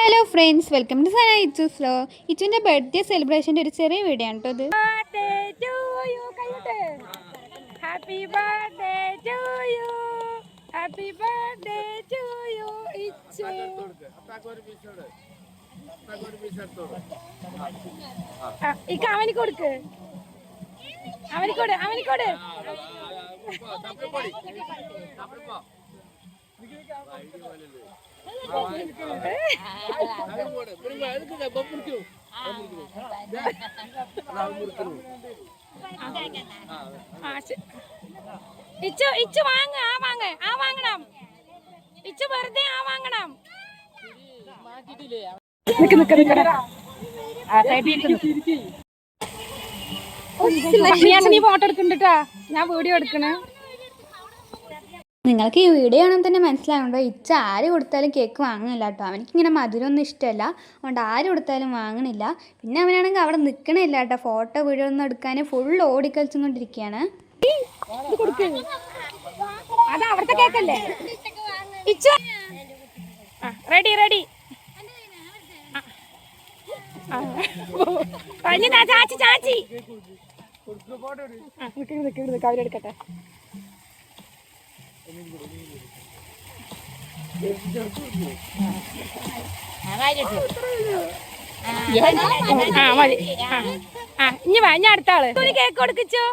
Hello friends, welcome to Sana it's flow. ഇച്ചുവിൻ്റെ birthday സെലിബ്രേഷൻ്റെ ഒരു ചെറിയ വീഡിയോ ആണ് കേട്ടോ ഇത്. Happy birthday to you, happy birthday to you Ichu. ഇക്ക അവനിക്ക് കൊടുക്ക്, അവനിക്കോട് അവനിക്കോട്. ഇച്ചു ഇച്ചു വാങ്ങ, ആ വാങ്ങ, ആ വാങ്ങണം. ഇച്ചു വെറുതെ ആ വാങ്ങണം. നീ ഫോട്ടോ എടുക്കണ്ടാ, ഞാൻ വീഡിയോ എടുക്കണേ. നിങ്ങൾക്ക് ഈ വീഡിയോ ആണെങ്കിൽ തന്നെ മനസ്സിലാവുണ്ടോ, ഇച്ച ആര് കൊടുത്താലും കേക്ക് വാങ്ങണില്ല കേട്ടോ. അവനിക്കിങ്ങനെ മധുരമൊന്നും ഇഷ്ടമല്ല, അതുകൊണ്ട് ആര് കൊടുത്താലും വാങ്ങണില്ല. പിന്നെ അവനാണെങ്കിൽ അവിടെ നിൽക്കണില്ല കേട്ടോ, ഫോട്ടോ വീഡിയോ ഒന്നും എടുക്കാൻ ഫുൾ ഓടിക്കളിച്ചും കൊണ്ടിരിക്കുകയാണ്. അത് അവിടുത്തെ കേക്കല്ലേ. Ready ready. ചാച്ചി ചാച്ചി കവരെടുക്കട്ടെ. ഇനി വാ, ഞാൻ അടുത്ത ആള് കേക്ക് കൊടുക്കിച്ചോ.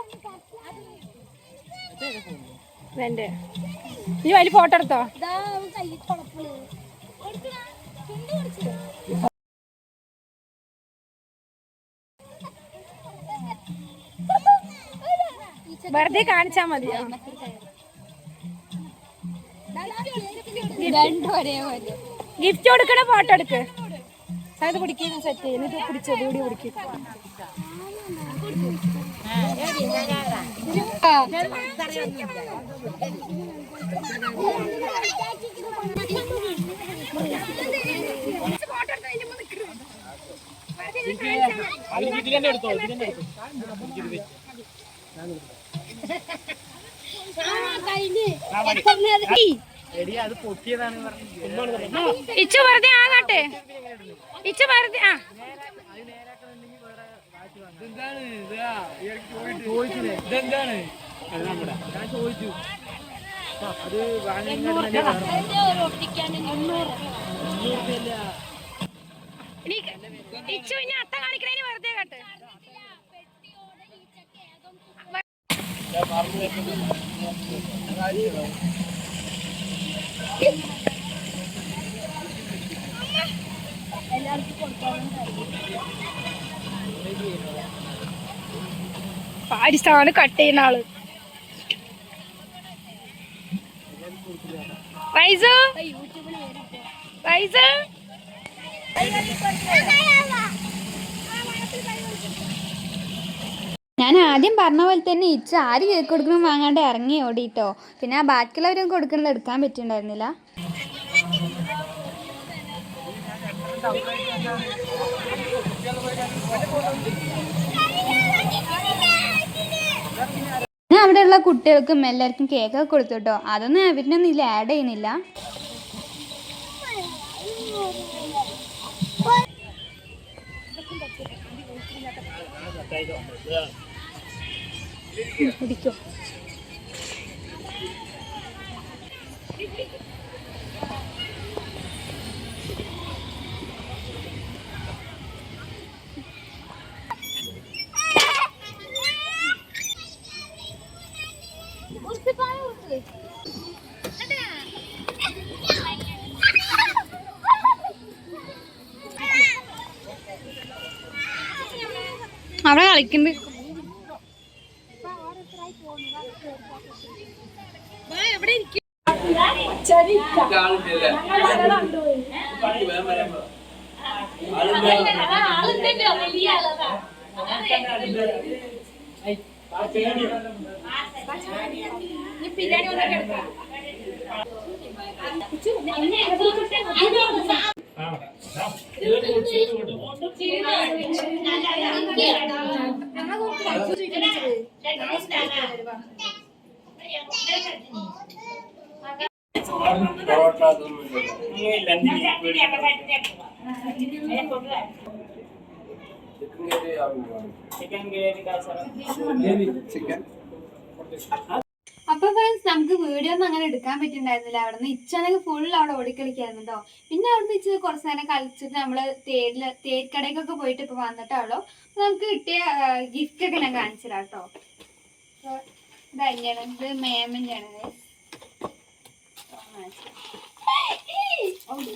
എന്റെ നീ വലിയ ഫോട്ടോ എടുത്തോ. വെറുതെ കാണിച്ചാ മതിയോ. ഗിഫ്റ്റ് കൊടുക്കണ ഫോട്ടോ എടുക്ക്. അത് പിടിക്കുന്ന സെറ്റ് എന്നിട്ട് പിടിച്ചോ, വീഡിയോ പിടിക്കും. ഇച്ചു വെറുതെ ആകട്ടെ, ഇച്ചു വെറുതെ. ആ ഇച്ചു ഇനി അത്ത കാണിക്കണേന് വെറുതെ കേട്ടെ. പാരിസ്ഥാണ് കട്ട് ചെയ്യുന്ന ആള്. റൈസ് റൈസ് ഞാൻ ആദ്യം പറഞ്ഞ പോലെ തന്നെ ഇച്ച ആര് കേക്ക് കൊടുക്കണം വാങ്ങാണ്ട് ഇറങ്ങി ഓടിയിട്ടോ. പിന്നെ ആ ബാക്കിയുള്ളവരും കൊടുക്കുന്നത് എടുക്കാൻ പറ്റിയിട്ടുണ്ടായിരുന്നില്ല. ഞാൻ അവിടെയുള്ള കുട്ടികൾക്കും എല്ലാവർക്കും കേക്കൊക്കെ കൊടുത്തു കേട്ടോ. അതൊന്നും അവരിനൊന്നും ഇതിൽ ആഡ് ചെയ്യുന്നില്ല. പിടിക്കോ. അവിടെ കളിക്കുന്നുണ്ട്. അപ്പൊ ഫ്രണ്ട്സ് നമുക്ക് വീഡിയോ ഒന്നും അങ്ങനെ എടുക്കാൻ പറ്റുന്നുണ്ടായിരുന്നില്ല. അവിടെ നിന്ന് ഇച്ചാണെങ്കിൽ ഫുൾ അവിടെ ഓടിക്കളിക്കായിരുന്നു കേട്ടോ. പിന്നെ അവിടെ നിന്ന് ഇച്ച് കുറച്ച് നേരം കളിച്ചിട്ട് നമ്മള് തേക്കടയ്ക്കൊക്കെ പോയിട്ട് ഇപ്പൊ വന്നിട്ടാണല്ലോ. നമുക്ക് കിട്ടിയ ഗിഫ്റ്റ് ഒക്കെ ഞാൻ കാണിച്ചു തരാം കേട്ടോ. ഇത് തന്നെയാണ്, ഇത് മേമൻ്റെയാണ്.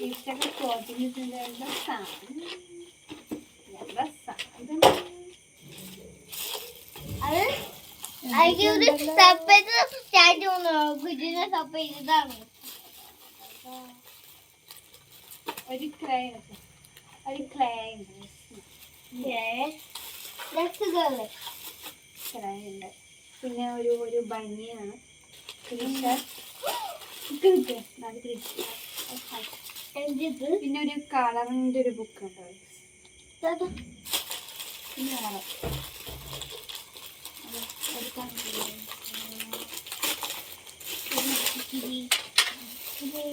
ഗിഫ്റ്റ് ഒക്കെ ചോദിച്ചിട്ടുണ്ട്. ഒരു ക്ലേ ഉണ്ട്. പിന്നെ ഒരു ബനിയാണ്. പിന്നെ ഒരു കളറിന്റെ ഒരു ബുക്ക് ഉണ്ടോ. പിന്നെ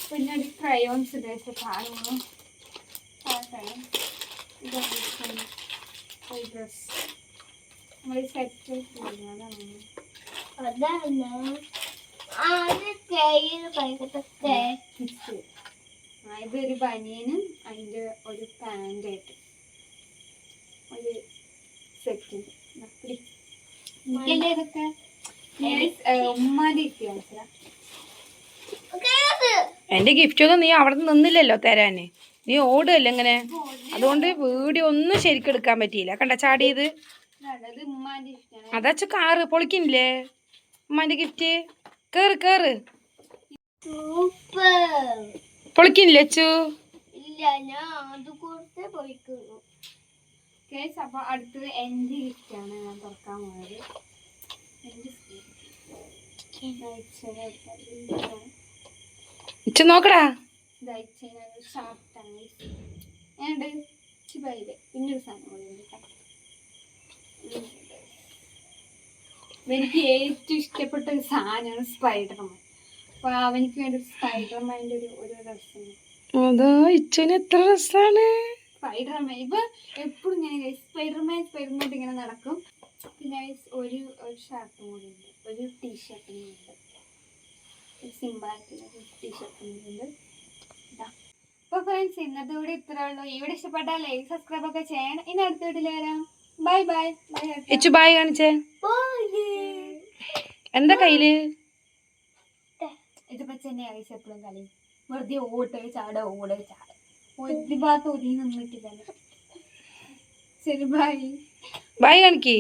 പിന്നെ ഒരു ക്രയോൺസ് ഉണ്ട്. കാണുന്നു ഡ്രസ് നമ്മൾ സെറ്റ് ഇതൊരു ബനിയനും അതിന്റെ ഒരു പാൻറ്റായിട്ട് ഒരു സെറ്റ്. ഇതൊക്കെ ഉമ്മാന്റെ ഇട്ടിയാണ്. എന്റെ ഗിഫ്റ്റ് ഒന്നും നീ അവിടെ നിന്നില്ലല്ലോ തരാന്, നീ ഓടുകല്ലേ ഇങ്ങനെ. അതുകൊണ്ട് വീഡിയോ ഒന്നും ശരിക്കും എടുക്കാൻ പറ്റിയില്ല. കണ്ട ചാടിയത് അതാച്ച കാറ് പൊളിക്കുന്നില്ലേ ഉമ്മാന്റെ ഗിഫ്റ്റ്. കേറ് കേറ്, പൊളിക്കുന്നില്ലേ അച്ചു? അപ്പൊ അടുത്തത് എന്റെ ഗിഫ്റ്റ് ആണ് ഞാൻ തുറക്കാൻ പോയത്. ഇച്ച നോക്കടാ, ഷാർട്ടാണ്. പിന്നൊരു സാധനം കൂടി ഉണ്ട്. എനിക്ക് ഏറ്റവും ഇഷ്ടപ്പെട്ട ഒരു സാധനമാണ് സ്പൈഡർമാൻ. അപ്പൊ അവനിക്ക് വേണ്ടി സ്പൈഡർമാൻ്റെ ഒരു ഡ്രസ്സാണ്. അതാ ഇച്ചന് എത്ര ഡ്രസ്സാണ് സ്പൈഡർമാൻ. ഇപ്പൊ എപ്പോഴും ഇങ്ങനെ സ്പൈഡർമാൻ ഇങ്ങനെ നടക്കും. പിന്നെ ഒരു ഷർട്ടും കൂടി ഉണ്ട്, ഒരു ടീഷർട്ടും ഉണ്ട്, ഒരു സിമ്പിളായിട്ടുള്ള ടീഷർട്ടും ഉണ്ട്. അപ്പൊ ഫ്രണ്ട്സ് ഇന്നത്തെ കൂടി ഇത്രേ ഉള്ളൂ. ഇവിടെ ഇഷ്ടപ്പെട്ടാൽ ലൈക്ക് സബ്സ്ക്രൈബ് ഒക്കെ ചെയ്യണം. ഇനി അടുത്ത വീട്ടിൽ വരാം. Bye bye. ഇച്ചു ബായ് കാണിച്ചേ. എന്താ കയ്യില്? ഇതിപ്പോ തന്നെ ആവശ്യം എപ്പോഴും കളി വെറുതെ ഓടേ ചാട ഒരു ഭാഗത്ത് ഒതുങ്ങി നിന്നിട്ടില്ല. ശരി ബൈ. ബായ് കാണിക്ക്.